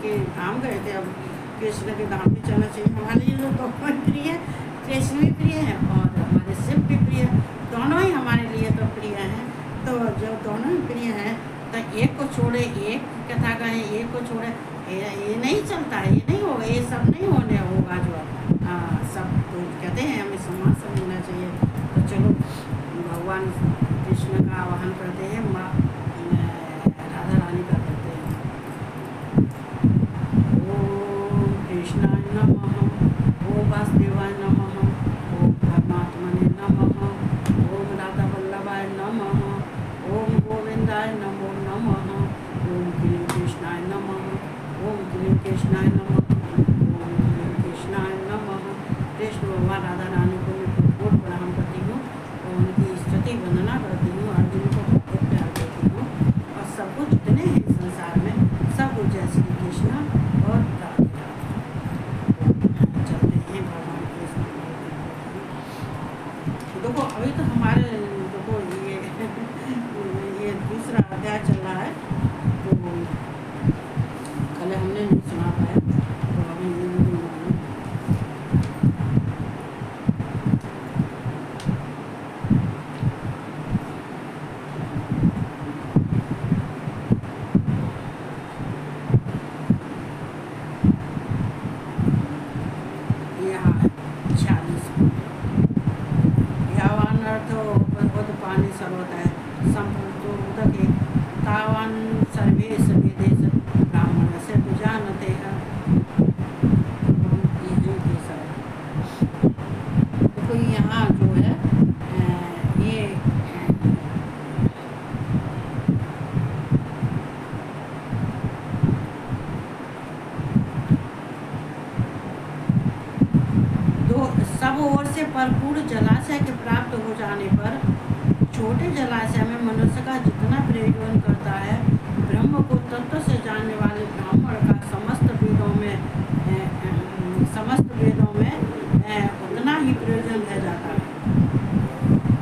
के धाम गए थे, अब कृष्ण के धाम भी चलना चाहिए। हमारे लिए तो दोनों ही प्रिय है, कृष्ण भी प्रिय है और हमारे शिव भी प्रिय है, दोनों ही हमारे लिए तो प्रिय हैं। तो जो दोनों ही प्रिय हैं तो एक को छोड़े एक कथा कहें, एक को छोड़े ये नहीं चलता है, ये नहीं होगा, ये सब नहीं होने होगा। जो सब तो कहते हैं हमें समाज समझना चाहिए। तो चलो भगवान कृष्ण का आवाहन करते हैं, माँ राधा रानी का करते हैं। ओम कृष्णाय नमः, ओम वासुदेवाय नमः, ओम परमात्मने नमः, ओम राधा वल्लभाय नमः, ओम गोविंदाय नमो नमः, ओम क्लीं कृष्णाय नमः, ओम क्लीं कृष्णाय नमः, ओम क्लीं कृष्णाय नमः। कृष्ण भगवान राधा रानी को मैं बहुत प्रणाम करती हूँ और उनकी स्तुति वंदना करती हूँ, अर्जुन को बहुत प्यार करती हूँ और सब कुछ जितने हैं संसार में सब कुछ जय श्री कृष्ण और राधे राधे। चलते हैं भगवान कृष्ण। देखो अभी तो हमारे देखो ये दूसरा अध्याय चल रहा है, तो कल हमने नहीं सुना पाया, तो अभी यहाँ 46 पानी सर्वतः संप्रतोदके तावान् सर्वे वेदेश ब्राह्मण से जानते हैं। तो यहाँ जो है ये दो सब ओर से भरपूर जलाशय के प्राप्त हो जाने पर छोटे जलाशय में मनुष्य का जितना प्रयोजन करता है, ब्रह्म को तत्व से जानने वाले ब्राह्मण का समस्त वेदों में उतना ही प्रयोजन रह जाता है।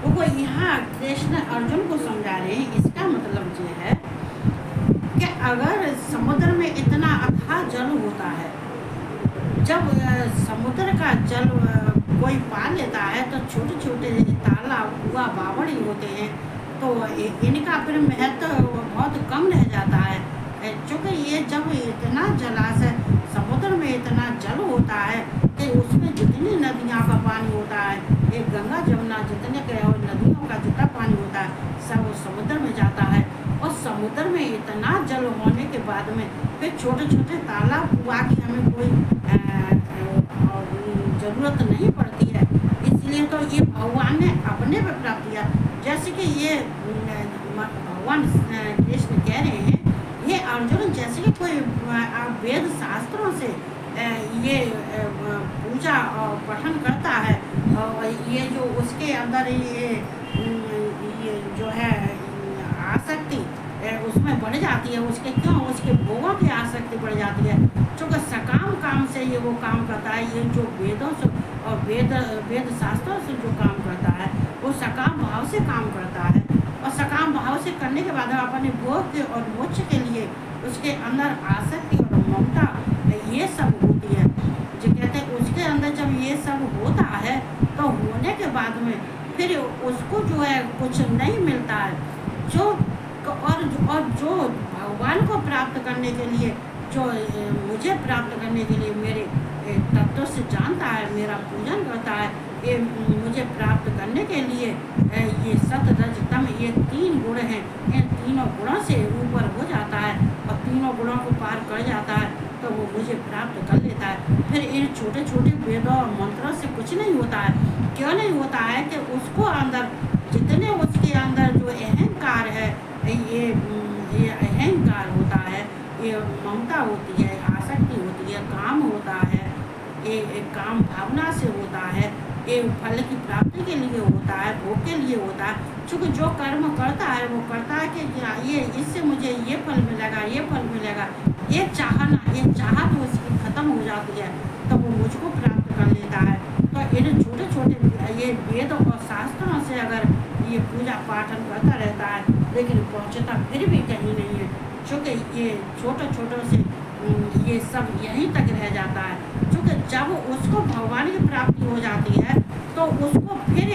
तो वो यहाँ कृष्ण अर्जुन को समझा रहे हैं, इसका मतलब ये है कि अगर समुद्र में इतना अथाह जल होता है, जब समुद्र का जल कोई पा लेता है तो छोटे छोटे तालाब कुआं बावड़ी होते हैं, तो इनका फिर महत्व बहुत कम रह जाता है। क्योंकि ये जब इतना जलाशय समुद्र में इतना जल होता है कि उसमें जितनी नदियों का पानी होता है, एक गंगा जमुना जितने नदियों का जितना पानी होता है सब समुद्र में जाता है। और समुद्र में इतना जल होने के बाद में फिर छोटे छोटे तालाब कुआं की हमें कोई ज़रूरत नहीं पड़ती है। इसलिए तो ये भगवान ने अपने पर प्राप्त किया। जैसे कि ये भगवान कृष्ण कह रहे हैं, ये अर्जुन जैसे कि कोई वेद शास्त्रों से ये पूजा और पठन करता है, और ये जो उसके अंदर ये जो है आसक्ति उसमें बढ़ जाती है, उसके क्यों उसके भोगों की आसक्ति बढ़ जाती है। क्योंकि सकाम काम से ये वो काम करता है, ये जो वेदों से और वेद शास्त्रों से जो काम करता है वो सकाम भाव से काम करता है, और सकाम भाव से करने के बाद अपने भोग के और मोक्ष के लिए उसके अंदर आसक्ति और ममता ये सब होती है। जो कहते हैं उसके अंदर जब ये सब होता है तो होने के बाद में फिर उसको जो है कुछ नहीं मिलता है। और जो भगवान को प्राप्त करने के लिए, जो मुझे प्राप्त करने के लिए मेरे तत्व से जानता है, मेरा पूजन करता है, ये मुझे प्राप्त करने के लिए ये सत रज तम ये 3 गुण हैं, इन तीनों गुणों से ऊपर हो जाता है और तीनों गुणों को पार कर जाता है तो वो मुझे प्राप्त कर लेता है। फिर इन छोटे छोटे वेदों और मंत्रों से कुछ नहीं होता है। क्यों नहीं होता है कि उसको अंदर जितने उसके अंदर जो अहंकार है, ये अहंकार होता है, ये ममता होती है, आसक्ति होती है, काम होता है, ये काम भावना से होता है, ये फल की प्राप्ति के लिए होता है, भोग के लिए होता है। क्योंकि जो कर्म करता है वो करता है कि ये इससे मुझे ये फल मिलेगा, ये फल मिलेगा, ये चाहना, ये चाहत उसकी खत्म हो जाती है तो वो मुझको प्राप्त कर लेता है। तो इन छोटे छोटे ये वेद और शास्त्रों से अगर ये पूजा पाठन करता रहता है लेकिन पहुँचता फिर भी कहीं नहीं है, क्योंकि ये छोटे छोटों से ये सब यहीं तक रह जाता है। क्योंकि जब उसको भगवान की प्राप्ति हो जाती है तो उसको फिर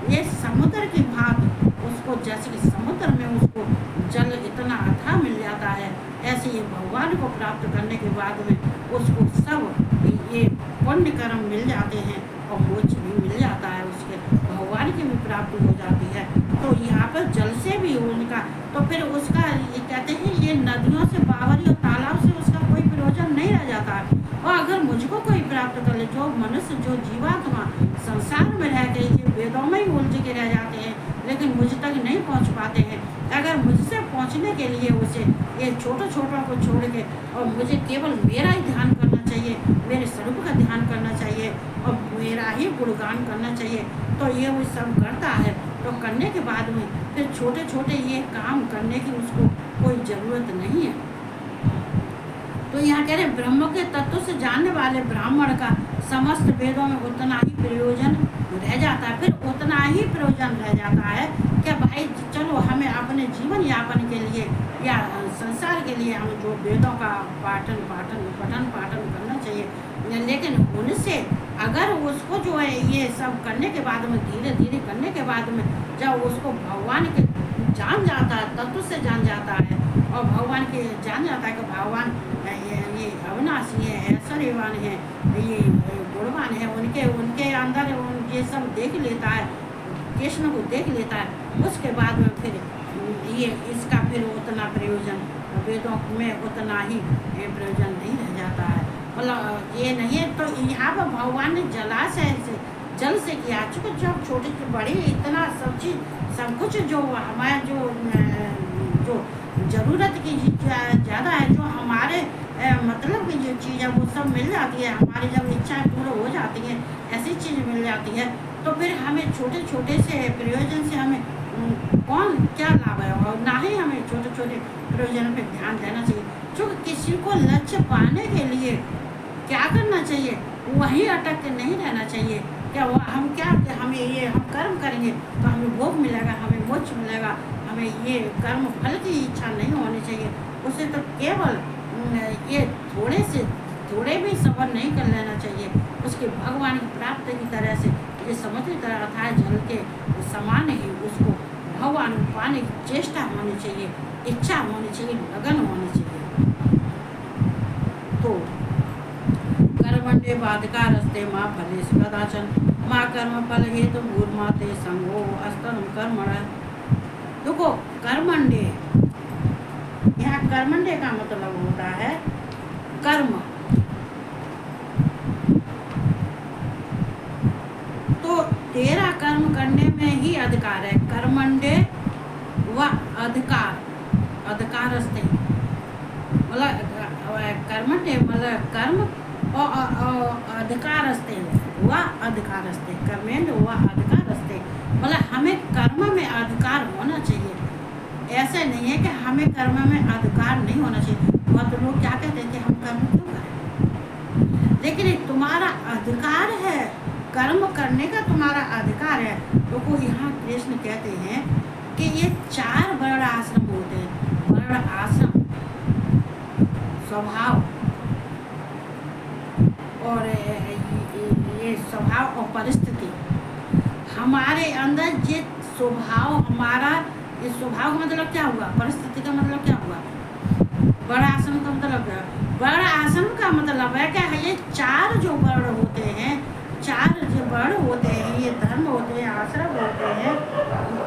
ये समुद्र की भांति उसको, जैसे कि समुद्र में उसको जल इतना अथाह मिल जाता है, ऐसे ये भगवान को प्राप्त करने के बाद में उसको सब ये पुण्य कर्म मिल जाते हैं और मोक्ष भी मिल जाता है, उसके भगवान की भी प्राप्ति हो जाती है। तो यहाँ पर जल से भी उनका, तो फिर उसका ये कहते हैं ये नदियों से, बावरी और तालाब से उसका कोई प्रयोजन नहीं रह जाता है। और अगर मुझको कोई प्राप्त कर ले, जो मनुष्य, जो जीवात्मा संसार में रह के ये वेदों में ही उलझ के रह जाते हैं लेकिन मुझ तक नहीं पहुंच पाते हैं, अगर मुझसे पहुंचने के लिए उसे ये छोटे छोटों को छोड़ के और मुझे केवल मेरा ही ध्यान करना चाहिए, मेरे स्वरूप का ध्यान करना चाहिए और मेरा ही गुणगान करना चाहिए, तो ये वो सब करता है। तो करने के बाद में फिर छोटे छोटे ये काम करने की उसको कोई ज़रूरत नहीं है। तो यहाँ कह रहे ब्रह्म के तत्व से जानने वाले ब्राह्मण का समस्त वेदों में उतना ही प्रयोजन रह जाता है। फिर उतना ही प्रयोजन रह जाता है कि भाई चलो हमें अपने जीवन यापन के लिए या संसार के लिए हम जो वेदों का पठन पाठन करना चाहिए, लेकिन उनसे अगर उसको जो है ये सब करने के बाद में, धीरे धीरे करने के बाद में जब उसको भगवान के जान जाता है, तत्व से जान जाता है और भगवान के जान जाता है कि भगवान ये अविनाशी है, ऐश्वर्यवान है, ये गुणवान है, उनके अंदर ये सब देख लेता है, कृष्ण को देख लेता है, उसके बाद में फिर ये इसका फिर उतना प्रयोजन वेदों में उतना ही प्रयोजन नहीं रह जाता है। मतलब ये नहीं है। तो यहाँ पर भगवान ने जलाशय से, जल से किया, चूँकि जब छोटे से बड़े इतना सब चीज़, सब कुछ जो हमारे जो ज़रूरत की ज़्यादा है, जो हमारे मतलब की जो चीज़ है वो सब मिल जाती है, हमारी जब इच्छाएं पूरी हो जाती हैं, ऐसी चीज़ मिल जाती है, तो फिर हमें छोटे छोटे से प्रयोजन से हमें कौन क्या लाभ है, और ना ही हमें छोटे छोटे प्रयोजन पर ध्यान देना चाहिए। जो किसी को लक्ष्य पाने के लिए क्या करना चाहिए, वहीं अटक के नहीं रहना चाहिए। क्या हम क्या, हमें ये हम कर्म करेंगे तो हमें भोग मिलेगा, हमें मोक्ष मिलेगा, हमें ये कर्म फल की इच्छा नहीं होनी चाहिए। उसे तो केवल ये थोड़े भी सबर नहीं कर लेना चाहिए, उसके भगवान की प्राप्ति की तरह से ये समुद्र की तरह अथाह जल के समान ही उसको भगवान को पाने की चेष्टा होनी चाहिए, इच्छा होनी चाहिए, लगन होनी चाहिए। तो कर्मण्डे बाधिका रस्ते माँ फलेश कदाचन माँ कर्म फल हेतु भूर्माते संगो अस्तरम कर्मण। देखो कर्मण्डे, यहाँ कर्मण्डे का मतलब होता है कर्म। तो तेरा कर्म करने में ही अधिकार है। कर्मण्डे व अधिकार, अधिकारस्ते मतलब कर्मण्डे मतलब कर्म और अधिकारस्ते व अधिकारस्ते, कर्मेंद्र व अधिकारस्ते मतलब हमें कर्म में अधिकार होना चाहिए। ऐसे नहीं है कि हमें कर्म में अधिकार नहीं होना चाहिए। बहुत लोग क्या कहते हैं कि हम कर्म क्यों करें, लेकिन तुम्हारा अधिकार है, कर्म करने का तुम्हारा अधिकार है। तो को यहाँ कृष्ण कहते हैं कि ये 4 वर्ण आश्रम होते हैं। वर्ण आश्रम, स्वभाव और ये स्वभाव और परिस्थिति, हमारे अंदर ये स्वभाव, हमारा ये स्वभाव का मतलब क्या हुआ, परिस्थिति का मतलब क्या हुआ, वर्ण आश्रम का मतलब क्या, वर्ण आश्रम का मतलब है क्या है, ये 4 जो वर्ण होते हैं, 4 जो वर्ण होते हैं, ये धर्म होते हैं, आश्रम होते हैं,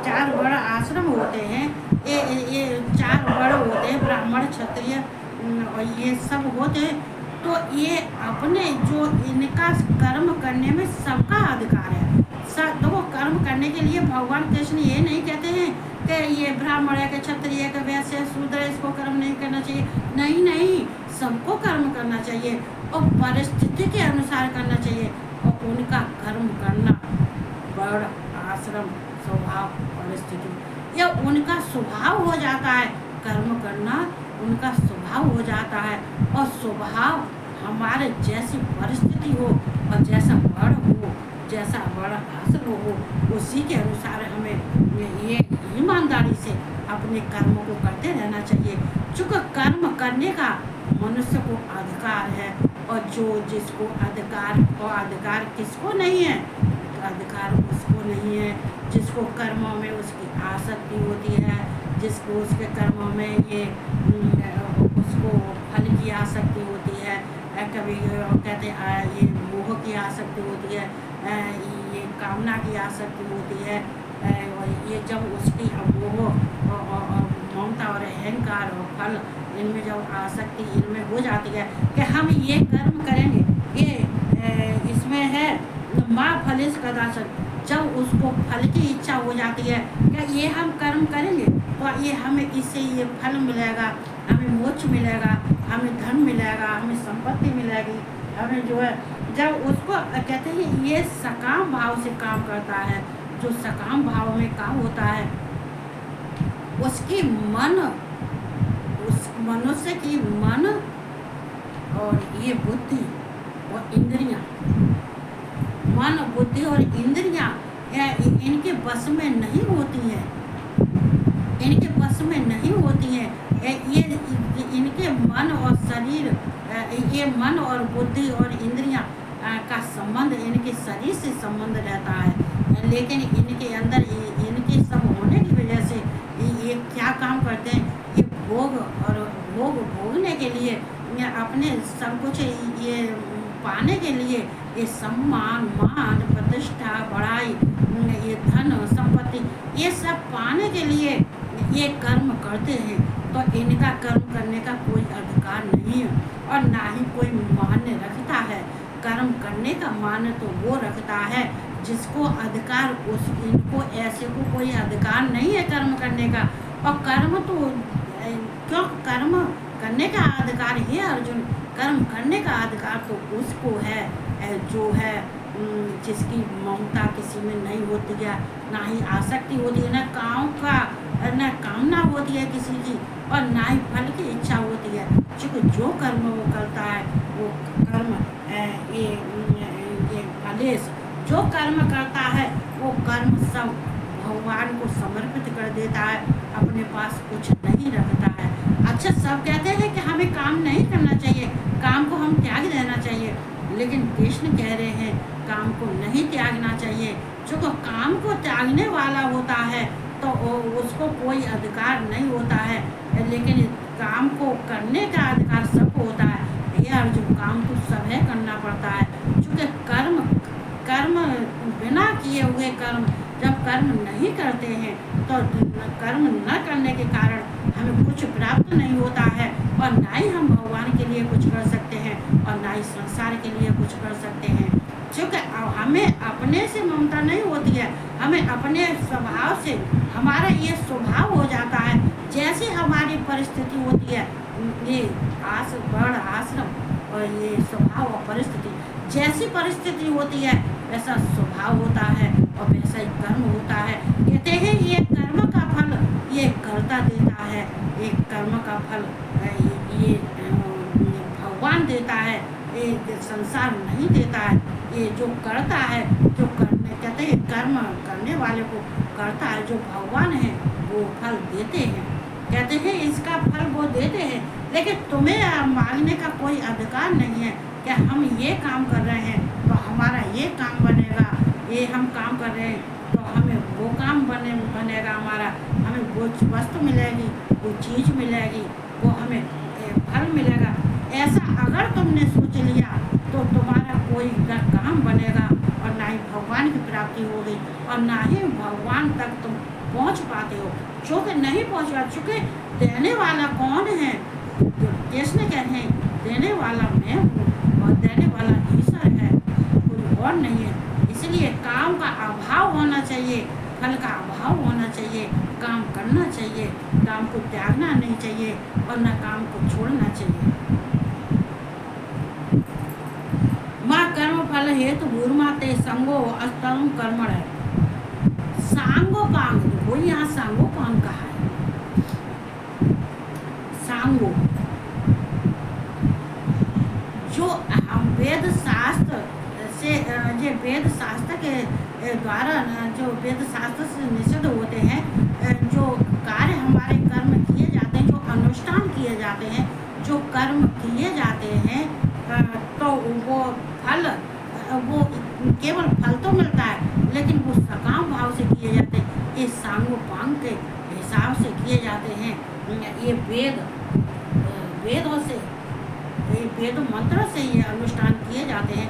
4 वर्ण आश्रम होते हैं, ये 4 वर्ण होते हैं, ब्राह्मण क्षत्रिय और ये सब होते हैं। तो ये अपने जो इनका कर्म करने में सबका अधिकार है। सब देखो कर्म करने के लिए भगवान कृष्ण ये नहीं कहते हैं कि ये ब्राह्मण है, कि क्षत्रिय, कि वैश्य है, शूद्र है, इसको कर्म नहीं करना चाहिए। नहीं नहीं, सबको कर्म करना चाहिए और परिस्थिति के अनुसार करना चाहिए। और उनका कर्म करना, वर्ण आश्रम स्वभाव परिस्थिति, यह उनका स्वभाव हो जाता है। कर्म करना उनका स्वभाव हो जाता है और स्वभाव हमारे जैसी परिस्थिति हो और जैसा वर्ण हो, जैसा वर्ण आश्रम हो, उसी के अनुसार हमें ये ईमानदारी से अपने कर्मों को करते रहना चाहिए। चूँकि कर्म करने का मनुष्य को अधिकार है, और जो जिसको अधिकार, और अधिकार किसको नहीं है, अधिकार उसको नहीं है जिसको कर्मों में उसकी आसक्ति होती है, जिसको उसके कर्मों में ये उसको फल की आसक्ति होती है, कभी कहते ये मोह की आसक्ति होती है, ये कामना की आसक्ति होती है, और ये जब उसकी मोह और ममता और अहंकार और फल इनमें जब आसक्ति इनमें हो जाती है कि हम ये कर्म करेंगे, ये इसमें है माँ फलेश कदाचन, जब उसको फल की इच्छा हो जाती है क्या ये हम कर्म करेंगे तो ये हमें इससे ये फल मिलेगा, हमें मोक्ष मिलेगा, हमें धन मिलेगा, हमें संपत्ति मिलेगी, हमें जो है, जब उसको कहते हैं ये सकाम भाव से काम करता है, जो सकाम भाव में काम होता है उसकी मन, उस मनुष्य की मन और ये बुद्धि और इंद्रियां, मन बुद्धि और इंद्रियां इनके बस में नहीं होती है, इनके बस में नहीं होती है, ये इनके मन और शरीर, ये मन और बुद्धि और इंद्रियां का संबंध इनके शरीर से संबंध रहता है, लेकिन इनके अंदर इनके सब होने की वजह से ये क्या काम करते हैं, ये भोग और भोग भोगने के लिए, अपने सब कुछ ये पाने के लिए, ये सम्मान मान प्रतिष्ठा बढ़ाई, ये धन संपत्ति, ये सब पाने के लिए ये कर्म करते हैं, तो इनका कर्म करने का कोई अधिकार नहीं है, और ना ही कोई मान्य रखता है। कर्म करने का मान्य तो वो रखता है जिसको अधिकार, उस इनको ऐसे को कोई अधिकार नहीं है कर्म करने का, और कर्म तो क्यों कर्म करने का अधिकार है अर्जुन, कर्म करने का अधिकार तो उसको है जो है जिसकी ममता किसी में नहीं होती है, ना ही आसक्ति होती है, न काम का न कामना होती है किसी की, और ना ही फल की इच्छा होती है, क्योंकि जो कर्म वो करता है वो कर्म ये फलेश, जो कर्म करता है वो कर्म सब भगवान को समर्पित कर देता है, अपने पास कुछ नहीं रखता है। अच्छा, सब कहते हैं कि हमें काम नहीं करना चाहिए, काम को हम त्याग देना चाहिए, लेकिन कृष्ण कह रहे हैं काम को नहीं त्यागना चाहिए, जो काम को त्यागने वाला होता है तो उसको कोई अधिकार नहीं होता है, लेकिन काम को करने का अधिकार सबको होता है। ये अर्जुन, काम तो सब है करना पड़ता है, क्योंकि कर्म बिना किए हुए कर्म जब कर्म नहीं करते हैं तो कर्म न करने के कारण हमें कुछ प्राप्त नहीं होता है, और ना ही हम भगवान के लिए कुछ कर सकते हैं और ना ही संसार के लिए कुछ कर सकते हैं, क्योंकि हमें अपने से ममता नहीं होती है, हमें अपने स्वभाव से, हमारा ये स्वभाव हो जाता है, जैसे हमारी परिस्थिति होती है, ये वर्ण आश्रम और ये स्वभाव और परिस्थिति, जैसी परिस्थिति होती है वैसा स्वभाव होता है और वैसा ही कर्म होता है। कहते हैं ये कर्म का फल ये कर्ता देता है, ये कर्म का फल ये भगवान देता है, ये संसार नहीं देता है, ये जो करता है, जो करने कहते हैं कर्म करने वाले को करता है, जो भगवान है वो फल देते हैं, कहते हैं इसका फल वो देते हैं, लेकिन तुम्हें मांगने का कोई अधिकार नहीं है कि हम ये काम कर रहे हैं तो हमारा ये काम बनेगा, ये हम काम कर रहे हैं तो हमें वो काम बनेगा हमारा, हमें वो वस्तु मिलेगी, वो चीज़ मिलेगी, वो हमें फल मिलेगा। ऐसा अगर तुमने सोच लिया तो तुम्हारा कोई काम बनेगा और ना ही भगवान की प्राप्ति होगी और ना ही भगवान तक तुम पहुंच पाते हो, क्योंकि नहीं पहुंचा, चूँकि देने वाला कौन है, कृष्ण कहते हैं देने वाला मैं हूँ और देने वाला ईश्वर है, कोई और नहीं है। इसलिए काम का अभाव होना चाहिए, फल का अभाव होना चाहिए, काम करना चाहिए, काम को त्यागना नहीं चाहिए और न काम को छोड़ना चाहिए। माँ कर्म फल हेतु भूर्माते संगो अस्तरम कर्मण है, सांगो पांग, वो यहाँ सांगो पांग कहा है, सांगो जो वेद शास्त्र से, ये वेद शास्त्र के द्वारा जो वेद शास्त्र से निषिद्ध होते हैं, जो कार्य हमारे कर्म किए जाते हैं, जो अनुष्ठान किए जाते हैं, जो कर्म किए जाते हैं तो वो फल वो केवल फल तो मिलता है, लेकिन वो सकाम भाव से किए जाते हैं। ये सांगोपांग के हिसाब से किए जाते हैं। ये वेदों से, ये वेद मंत्र से ये अनुष्ठान किए जाते हैं।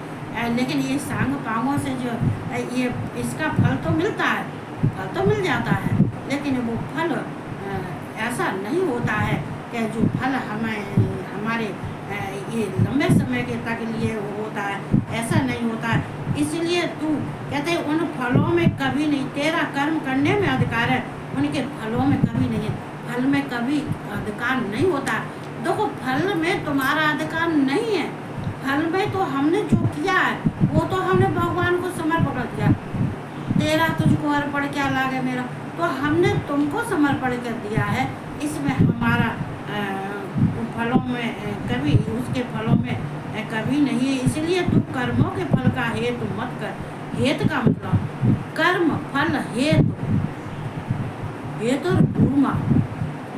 लेकिन ये सांग पांगों से जो ये इसका फल तो मिलता है, फल तो मिल जाता है, लेकिन वो फल ऐसा नहीं होता है कि जो फल हमारे ये लंबे समय के तक लिए होता है, ऐसा नहीं होता है। इसलिए तू कहते हैं उन फलों में कभी नहीं, तेरा कर्म करने में अधिकार है, उनके फलों में कभी नहीं है। फल में कभी अधिकार नहीं होता। देखो फल में तुम्हारा अधिकार नहीं है। फल में तो हमने जो किया है वो तो हमने भगवान को समर्पण किया। तेरा तुझको अर्पण क्या लागे मेरा, तो हमने तुमको समर्पण कर दिया है। इसमें हमारा फलों में कभी, उसके फलों में कभी नहीं है। इसलिए तू कर्मों के फल का हेतु मत कर। हेतु का मतलब कर्म फल हेतु, हेतु भूमा,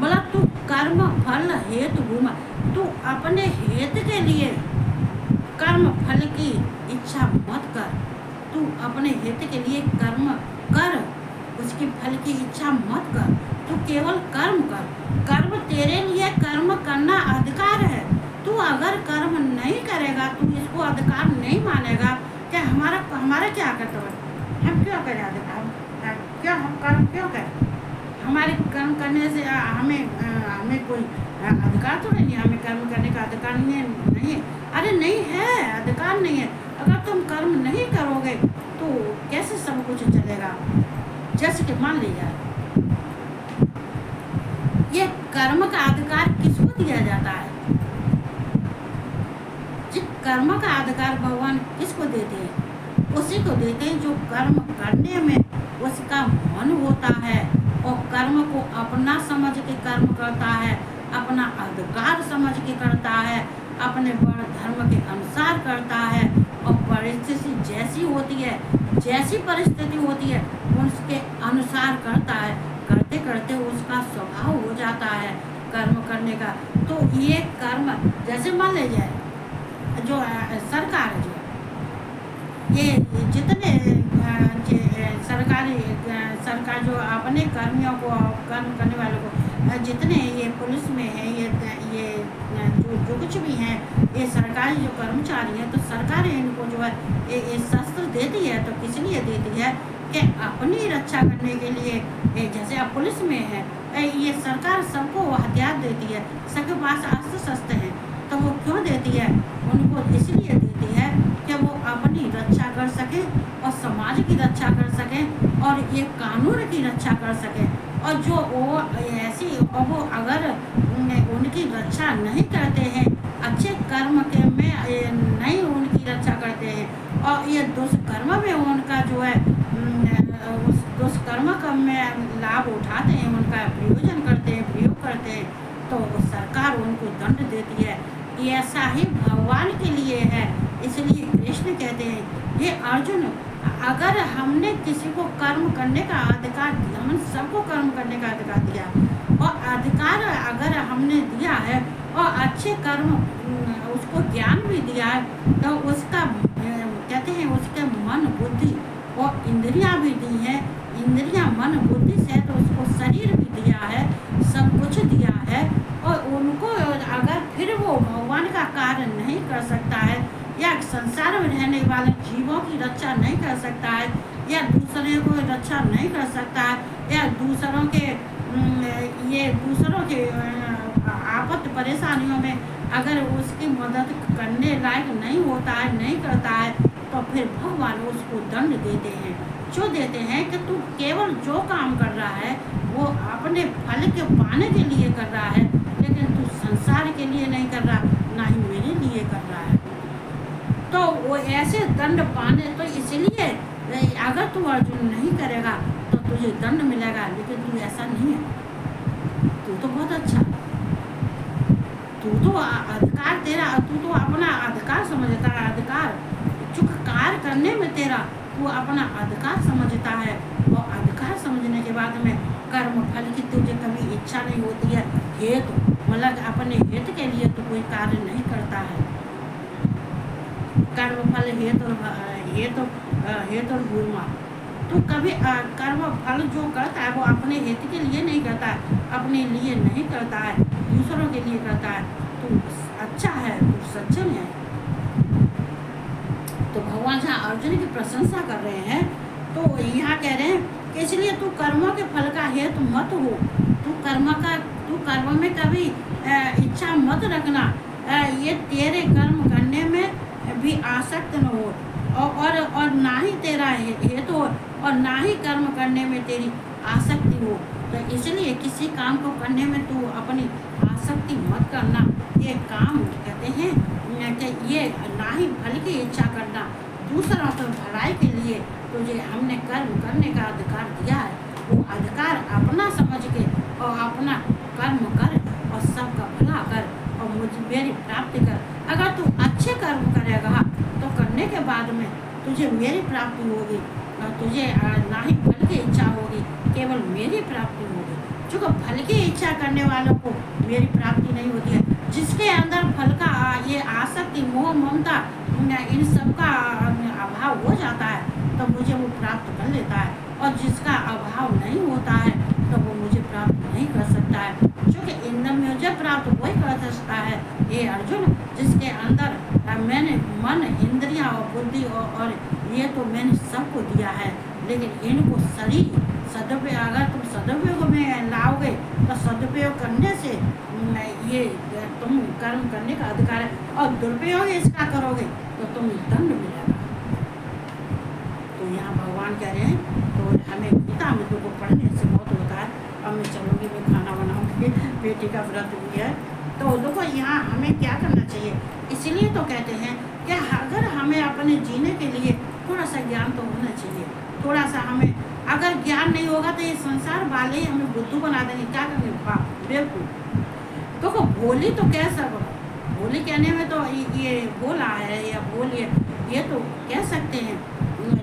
बोला तू कर्म फल हेतु भूमा, तू अपने हेतु के लिए कर्म फल की इच्छा मत कर। तू अपने हित के लिए कर्म कर, उसके फल की इच्छा मत कर। तू केवल कर्म कर। कर्म तेरे लिए कर्म करना अधिकार है। तू अगर कर्म नहीं करेगा, तू इसको अधिकार नहीं मानेगा कि हमारा क्या कर्तव्य, हम क्यों करें अधिकार, क्यों हम कर्म क्यों करें, हमारे कर्म करने से हमें कोई अधिकार तो नहीं है, हमें कर्म करने का अधिकार नहीं है। अरे नहीं है, अधिकार नहीं है। अगर तुम कर्म नहीं करोगे तो कैसे सब कुछ चलेगा। जैसे कि मान लीजिए ये कर्म का अधिकार किसको दिया जाता है, जिस कर्म का अधिकार भगवान किसको देते हैं, उसी को देते हैं जो कर्म करने में उसका मन होता है और कर्म को अपना समझ के कर्म करता है, अपना अधिकार समझ के करता है, अपने वर्ण धर्म के अनुसार करता है। और परिस्थिति जैसी होती है, जैसी परिस्थिति होती है उसके अनुसार करता है। करते करते उसका स्वभाव हो जाता है कर्म करने का। तो ये कर्म, जैसे मान लीजिए जो सरकार जो ये जितने सरकार जो अपने कर्मियों को, कर्म करने वालों को, जितने ये पुलिस में है, ये जो कुछ भी हैं, ये सरकारी जो कर्मचारी हैं, तो सरकार इनको जो है ये शस्त्र देती है। तो किस लिए देती है कि अपनी रक्षा करने के लिए। जैसे अब पुलिस में है, ये सरकार सबको हथियार देती है, सबके पास अस्त्र शस्त्र हैं। तो वो क्यों देती है, उनको इसलिए देती है कि वो अपनी रक्षा कर सके और समाज की रक्षा कर सके और ये कानून की रक्षा कर सके। और जो वो ऐसी, और वो अगर उनकी रक्षा नहीं करते हैं, अच्छे कर्म के में नहीं उनकी रक्षा करते हैं और ये दुष्कर्म में उनका जो है उस दुष्कर्म का में लाभ उठाते हैं, उनका प्रयोजन करते हैं, प्रयोग करते हैं, तो सरकार उनको दंड देती है। ऐसा ही भगवान के लिए है। इसलिए कृष्ण कहते हैं, ये अर्जुन, अगर हमने किसी को कर्म करने का अधिकार दिया, हमने सबको कर्म करने का अधिकार दिया, और अधिकार अगर हमने दिया है और अच्छे कर्म उसको ज्ञान भी दिया है, तो उसका कहते हैं उसके मन बुद्धि और इंद्रियां भी दी हैं। इंद्रियां मन बुद्धि से तो उसको शरीर भी दिया है, सब कुछ दिया है। और उनको अगर फिर वो भगवान का कार्य नहीं कर सकता है, या संसार में रहने वाले जीवों की रक्षा नहीं कर सकता है, या दूसरे को रक्षा नहीं कर सकता है, या दूसरों के आपत्ति परेशानियों में अगर उसकी मदद करने लायक नहीं होता है, नहीं करता है, तो फिर भगवान उसको दंड देते हैं। जो देते हैं कि तू केवल जो काम कर रहा है वो अपने फल के पाने के लिए कर रहा है, लेकिन तू संसार के लिए नहीं कर रहा, ना ही मेरे लिए कर रहा है। तो वो ऐसे दंड पाने, तो इसलिए अगर तू अर्जुन नहीं करेगा तो तुझे दंड मिलेगा, लेकिन तू ऐसा नहीं है। तू तो बहुत अच्छा, तू तो अधिकार तेरा, तू तो अपना अधिकार समझता है। अधिकार चूँकि कार्य करने में तेरा तू अपना अधिकार समझता है, और अधिकार समझने के बाद में कर्म फल की तुझे कभी इच्छा नहीं होती है, हेतु मतलब अपने हित के लिए तो कोई कार्य नहीं करता है। कर्म फल हेतु भूमा, तो कभी कर्म फल जो करता है वो अपने हित के लिए नहीं करता है, अपने लिए नहीं करता है, दूसरों के लिए करता है। तो अच्छा है, तो सज्जन है। तो भगवान जहाँ अर्जुन की प्रशंसा कर रहे हैं तो यहाँ कह रहे हैं कि इसलिए तू कर्मों के फल का हेतु मत हो, तू कर्म में कभी इच्छा मत रखना, ये तेरे कर्म करने में भी आसक्त न हो और ना ही तेरा हेतु हो और ना ही कर्म करने में तेरी आसक्ति हो। तो इसलिए किसी काम को करने में तू अपनी आसक्ति मत करना। ये काम कहते हैं कि ये ना ही फल की इच्छा करना, दूसरों की भलाई के लिए तुझे हमने कर्म करने का अधिकार दिया है, वो अधिकार अपना समझ के और अपना कर्म कर और सबका भला कर और मेरी प्राप्ति कर। अगर तू अच्छे कर्म करेगा तो करने के बाद में तुझे मेरी प्राप्ति होगी और तुझे ना ही फल की इच्छा होगी, केवल मेरी प्राप्ति होगी। क्योंकि फल की इच्छा करने वालों को मेरी प्राप्ति नहीं होती है। जिसके अंदर फल का ये आसक्ति मोह ममता इन सब का अभाव हो जाता है तो मुझे वो प्राप्त कर लेता है, और जिसका अभाव नहीं होता है तो वो मुझे प्राप्त नहीं कर सकता है। क्योंकि इनमें मुझे प्राप्त वही कर सकता है ये अर्जुन जिसके अंदर मैंने मन इंद्रियां और बुद्धि और ये तो मैंने सबको दिया है, लेकिन इनको सदुपयोग अगर तुम सदुपयोग में लाओगे तो सदुपयोग करने से ये तुम कर्म करने का अधिकार है, और दुरुपयोग इसका करोगे तो तुम दंड मिलेगा। तो यहाँ भगवान कह रहे हैं तो हमें गीता अमृत को पढ़ने से बहुत होता है। अब मैं चलूँगी, मैं खाना बनाऊँगी, बेटी का व्रत भी है। तो देखो यहाँ हमें क्या करना चाहिए, इसलिए तो कहते हैं कि अगर हमें अपने जीने के लिए थोड़ा सा ज्ञान तो होना चाहिए। थोड़ा सा हमें अगर ज्ञान नहीं होगा तो ये संसार वाले ही हमें बुद्धू बना देंगे। क्या करेंगे, बेवकूफ़। देखो भोली तो कह सको, भोली कहने में तो ये भोला है या भोली है ये तो कह सकते हैं,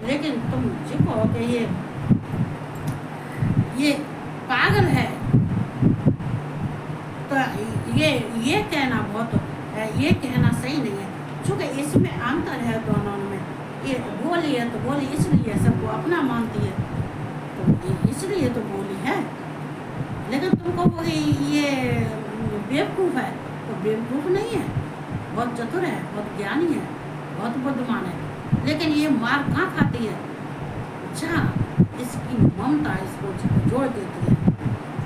लेकिन तुम मुझे कहो कि ये पागल है तो ये कहना ये कहना सही नहीं है। क्योंकि इसमें अंतर है दोनों में। ये बोली है तो बोली इसलिए सबको अपना मानती है तो इसलिए तो बोली है, लेकिन तुम कहोगे ये बेवकूफ़ है तो बेवकूफ़ नहीं है, बहुत चतुर है, बहुत ज्ञानी है, बहुत बुद्धिमान है। लेकिन ये मार कहाँ खाती है, अच्छा इसकी ममता इसको जोड़ देती है।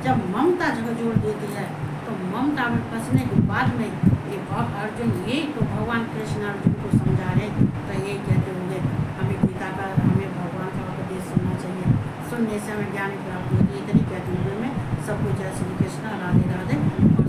जब ममता जोड़ देती है तो ममता में फंसने के बाद में ये अर्जुन यही तो भगवान कृष्ण अर्जुन को समझा रहे तो यही कहते होंगे हमें गीता का हमें भगवान का उपदेश सुनना चाहिए, सुनने से हमें ज्ञान प्राप्त होती है। इतनी कहते हुए मैं सबको जय श्री कृष्ण, राधे राधे।